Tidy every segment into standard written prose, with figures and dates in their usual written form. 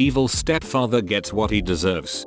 Evil stepfather gets what he deserves.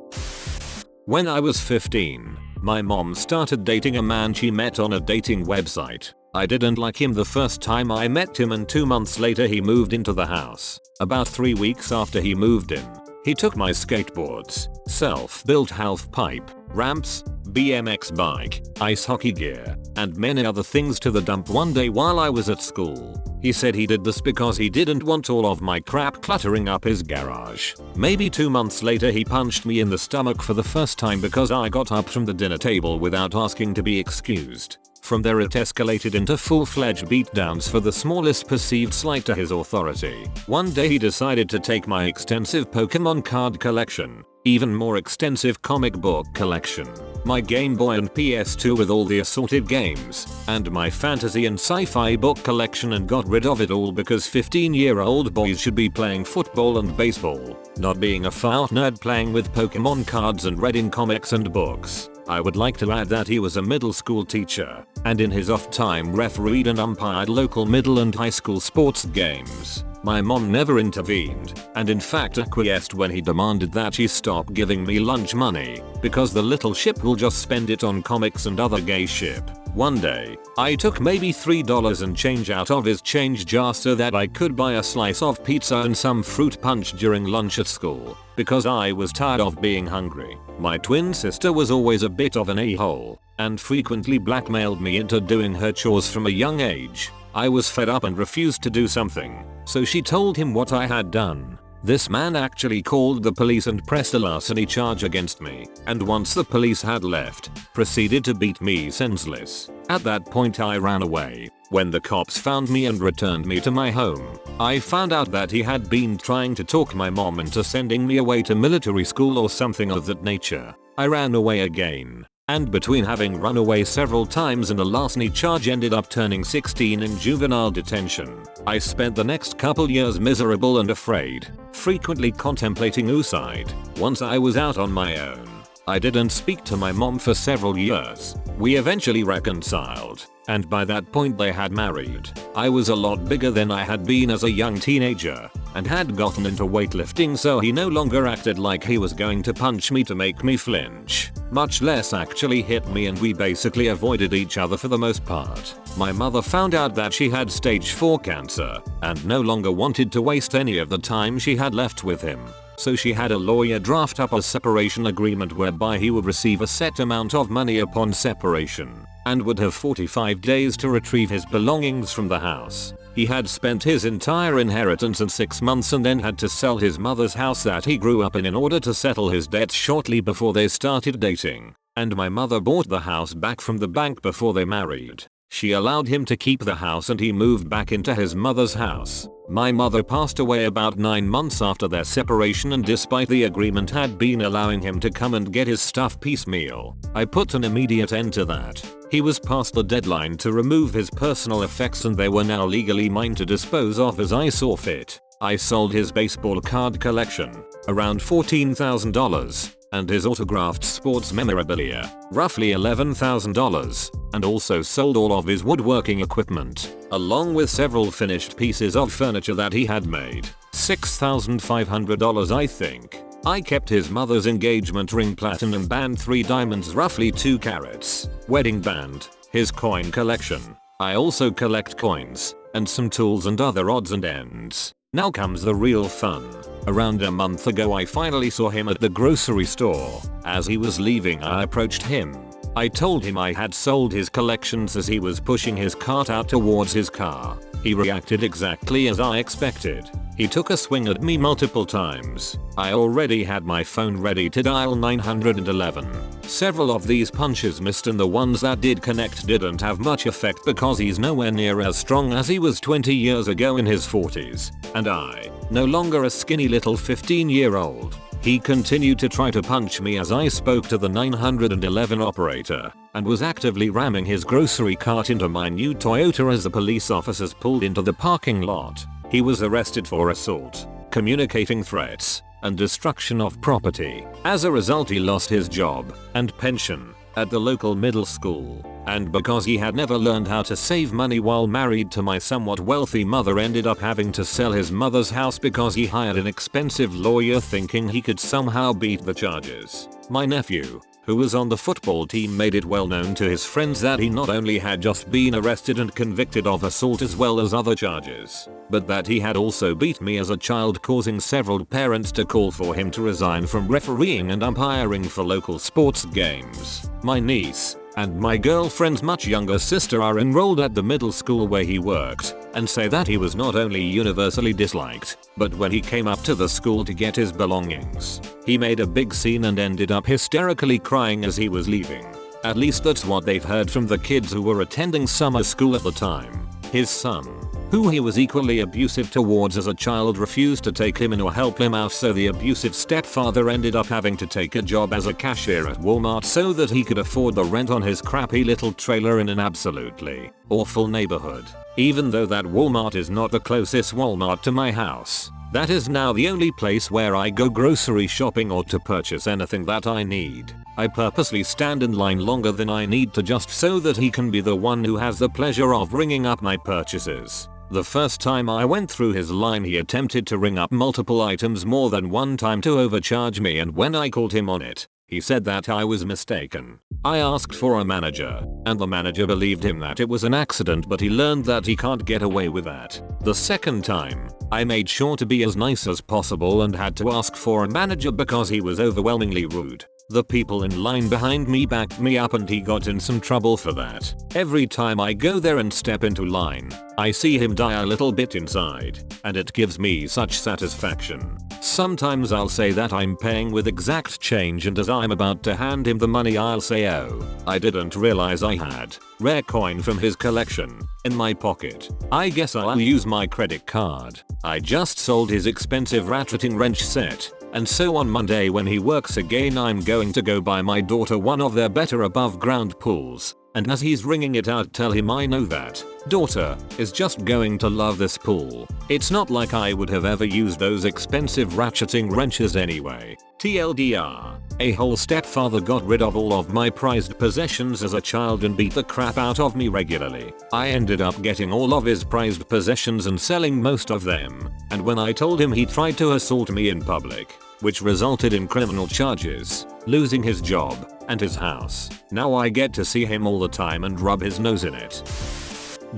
When I was 15, my mom started dating a man she met on a dating website. I didn't like him the first time I met him, and 2 months later he moved into the house. About 3 weeks after he moved in, he took my skateboards, self-built half pipe, ramps, BMX bike, ice hockey gear, and many other things to the dump one day while I was at school. He said he did this because he didn't want all of my crap cluttering up his garage. Maybe 2 months later he punched me in the stomach for the first time because I got up from the dinner table without asking to be excused. From there it escalated into full-fledged beatdowns for the smallest perceived slight to his authority. One day he decided to take my extensive Pokemon card collection, even more extensive comic book collection, my Game Boy and PS2 with all the assorted games, and my fantasy and sci-fi book collection, and got rid of it all because 15-year-old boys should be playing football and baseball, not being a fat nerd playing with Pokemon cards and reading comics and books. I would like to add that he was a middle school teacher, and in his off time refereed and umpired local middle and high school sports games. My mom never intervened, and in fact acquiesced when he demanded that she stop giving me lunch money, because the little ship will just spend it on comics and other gay shit. One day, I took maybe $3 and change out of his change jar so that I could buy a slice of pizza and some fruit punch during lunch at school, because I was tired of being hungry. My twin sister was always a bit of an a-hole, and frequently blackmailed me into doing her chores from a young age. I was fed up and refused to do something, so she told him what I had done. This man actually called the police and pressed a larceny charge against me, and once the police had left, proceeded to beat me senseless. At that point I ran away. When the cops found me and returned me to my home, I found out that he had been trying to talk my mom into sending me away to military school or something of that nature. I ran away again, and between having run away several times and a larceny charge ended up turning 16 in juvenile detention. I spent the next couple years miserable and afraid, frequently contemplating suicide. Once I was out on my own, I didn't speak to my mom for several years. We eventually reconciled, and by that point they had married. I was a lot bigger than I had been as a young teenager, and had gotten into weightlifting, so he no longer acted like he was going to punch me to make me flinch, much less actually hit me, and we basically avoided each other for the most part. My mother found out that she had stage 4 cancer, and no longer wanted to waste any of the time she had left with him. So she had a lawyer draft up a separation agreement whereby he would receive a set amount of money upon separation, and would have 45 days to retrieve his belongings from the house. He had spent his entire inheritance in 6 months and then had to sell his mother's house that he grew up in order to settle his debts shortly before they started dating, and my mother bought the house back from the bank before they married. She allowed him to keep the house and he moved back into his mother's house. My mother passed away about 9 months after their separation, and despite the agreement had been allowing him to come and get his stuff piecemeal, I put an immediate end to that. He was past the deadline to remove his personal effects and they were now legally mine to dispose of as I saw fit. I sold his baseball card collection, around $14,000, and his autographed sports memorabilia, roughly $11,000, and also sold all of his woodworking equipment, along with several finished pieces of furniture that he had made, $6,500 I think. I kept his mother's engagement ring, platinum band, 3 diamonds, roughly 2 carats, wedding band, his coin collection. I also collect coins, and some tools and other odds and ends. Now comes the real fun. Around a month ago I finally saw him at the grocery store. As he was leaving I approached him. I told him I had sold his collections as he was pushing his cart out towards his car. He reacted exactly as I expected. He took a swing at me multiple times. I already had my phone ready to dial 911. Several of these punches missed and the ones that did connect didn't have much effect because he's nowhere near as strong as he was 20 years ago in his 40s. And I, no longer a skinny little 15-year-old. He continued to try to punch me as I spoke to the 911 operator, and was actively ramming his grocery cart into my new Toyota as the police officers pulled into the parking lot. He was arrested for assault, communicating threats, and destruction of property. As a result he lost his job and pension. at the local middle school, and because he had never learned how to save money while married to my somewhat wealthy mother, ended up having to sell his mother's house because he hired an expensive lawyer thinking he could somehow beat the charges. My nephew, who was on the football team, made it well known to his friends that he not only had just been arrested and convicted of assault as well as other charges, but that he had also beat me as a child, causing several parents to call for him to resign from refereeing and umpiring for local sports games. My niece and my girlfriend's much younger sister are enrolled at the middle school where he worked, and say that he was not only universally disliked, but when he came up to the school to get his belongings, he made a big scene and ended up hysterically crying as he was leaving. At least that's what they've heard from the kids who were attending summer school at the time. His son, who he was equally abusive towards as a child, refused to take him in or help him out, so the abusive stepfather ended up having to take a job as a cashier at Walmart so that he could afford the rent on his crappy little trailer in an absolutely awful neighborhood. Even though that Walmart is not the closest Walmart to my house, that is now the only place where I go grocery shopping or to purchase anything that I need. I purposely stand in line longer than I need to just so that he can be the one who has the pleasure of ringing up my purchases. The first time I went through his line, he attempted to ring up multiple items more than one time to overcharge me, and when I called him on it, he said that I was mistaken. I asked for a manager, and the manager believed him that it was an accident, but he learned that he can't get away with that. The second time, I made sure to be as nice as possible and had to ask for a manager because he was overwhelmingly rude. The people in line behind me backed me up and he got in some trouble for that. Every time I go there and step into line, I see him die a little bit inside, and it gives me such satisfaction. Sometimes I'll say that I'm paying with exact change, and as I'm about to hand him the money I'll say, "Oh, I didn't realize I had rare coin from his collection in my pocket. I guess I'll use my credit card. I just sold his expensive ratcheting wrench set." And so on Monday when he works again, I'm going to go buy my daughter one of their better above ground pools, and as he's ringing it out, tell him I know that daughter is just going to love this pool. It's not like I would have ever used those expensive ratcheting wrenches anyway. TLDR, a whole stepfather got rid of all of my prized possessions as a child and beat the crap out of me regularly. I ended up getting all of his prized possessions and selling most of them, and when I told him, he tried to assault me in public, which resulted in criminal charges, losing his job, and his house. Now I get to see him all the time and rub his nose in it.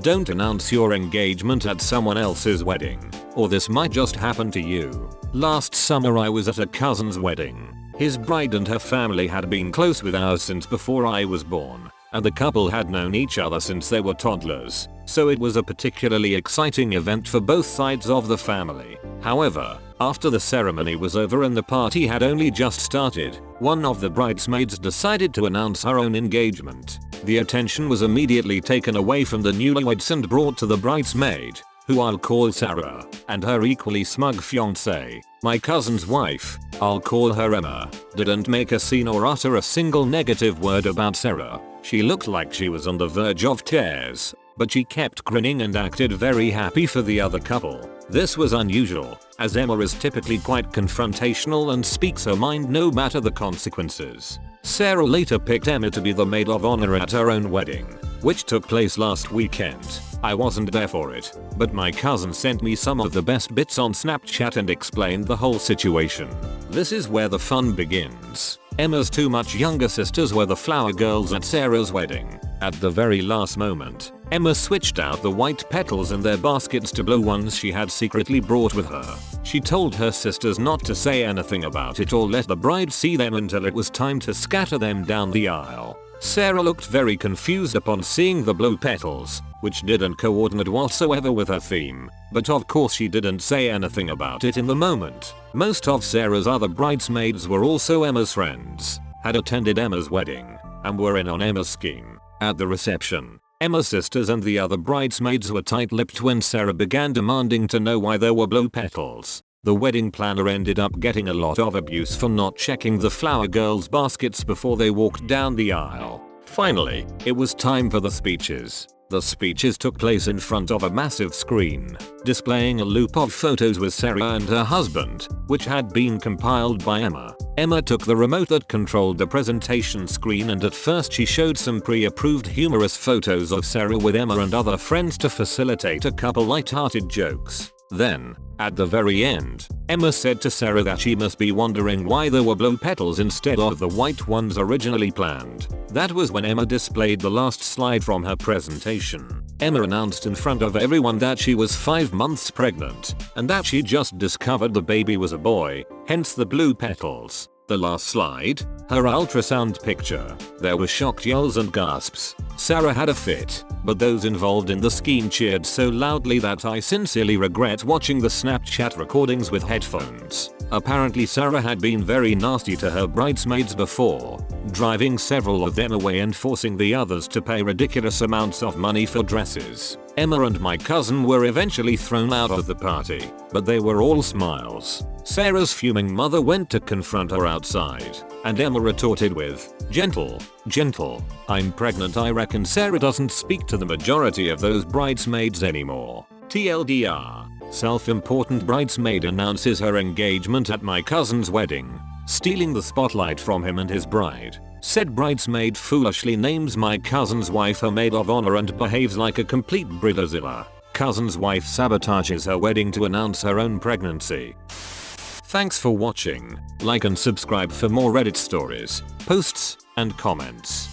Don't announce your engagement at someone else's wedding, or this might just happen to you. Last summer I was at a cousin's wedding. His bride and her family had been close with ours since before I was born, and the couple had known each other since they were toddlers, so it was a particularly exciting event for both sides of the family. However, after the ceremony was over and the party had only just started, one of the bridesmaids decided to announce her own engagement. The attention was immediately taken away from the newlyweds and brought to the bridesmaid, who I'll call Sarah, and her equally smug fiancé, my cousin's wife, I'll call her Emma, didn't make a scene or utter a single negative word about Sarah. She looked like she was on the verge of tears, but she kept grinning and acted very happy for the other couple. This was unusual, as Emma is typically quite confrontational and speaks her mind no matter the consequences. Sarah later picked Emma to be the maid of honor at her own wedding, which took place last weekend. I wasn't there for it, but my cousin sent me some of the best bits on Snapchat and explained the whole situation. This is where the fun begins. Emma's two much younger sisters were the flower girls at Sarah's wedding. At the very last moment, Emma switched out the white petals in their baskets to blue ones she had secretly brought with her. She told her sisters not to say anything about it or let the bride see them until it was time to scatter them down the aisle. Sarah looked very confused upon seeing the blue petals, which didn't coordinate whatsoever with her theme, but of course she didn't say anything about it in the moment. Most of Sarah's other bridesmaids were also Emma's friends, had attended Emma's wedding, and were in on Emma's scheme. At the reception, Emma's sisters and the other bridesmaids were tight-lipped when Sarah began demanding to know why there were blue petals. The wedding planner ended up getting a lot of abuse for not checking the flower girls' baskets before they walked down the aisle. Finally, it was time for the speeches. The speeches took place in front of a massive screen, displaying a loop of photos with Sarah and her husband, which had been compiled by Emma. Emma took the remote that controlled the presentation screen, and at first she showed some pre-approved humorous photos of Sarah with Emma and other friends to facilitate a couple light-hearted jokes. Then, at the very end, Emma said to Sarah that she must be wondering why there were blue petals instead of the white ones originally planned. That was when Emma displayed the last slide from her presentation. Emma announced in front of everyone that she was 5 months pregnant, and that she just discovered the baby was a boy, hence the blue petals. The last slide, her ultrasound picture. There were shocked yells and gasps. Sarah had a fit, but those involved in the scheme cheered so loudly that I sincerely regret watching the Snapchat recordings with headphones. Apparently Sarah had been very nasty to her bridesmaids before, driving several of them away and forcing the others to pay ridiculous amounts of money for dresses. Emma and my cousin were eventually thrown out of the party, but they were all smiles. Sarah's fuming mother went to confront her outside, and Emma retorted with, "Gentle, gentle, I'm pregnant." I reckon Sarah doesn't speak to the majority of those bridesmaids anymore. TLDR, self-important bridesmaid announces her engagement at my cousin's wedding, stealing the spotlight from him and his bride. Said bridesmaid foolishly names my cousin's wife her maid of honor and behaves like a complete bridezilla. Cousin's wife sabotages her wedding to announce her own pregnancy. Thanks for watching. Like and subscribe for more Reddit stories, posts, and comments.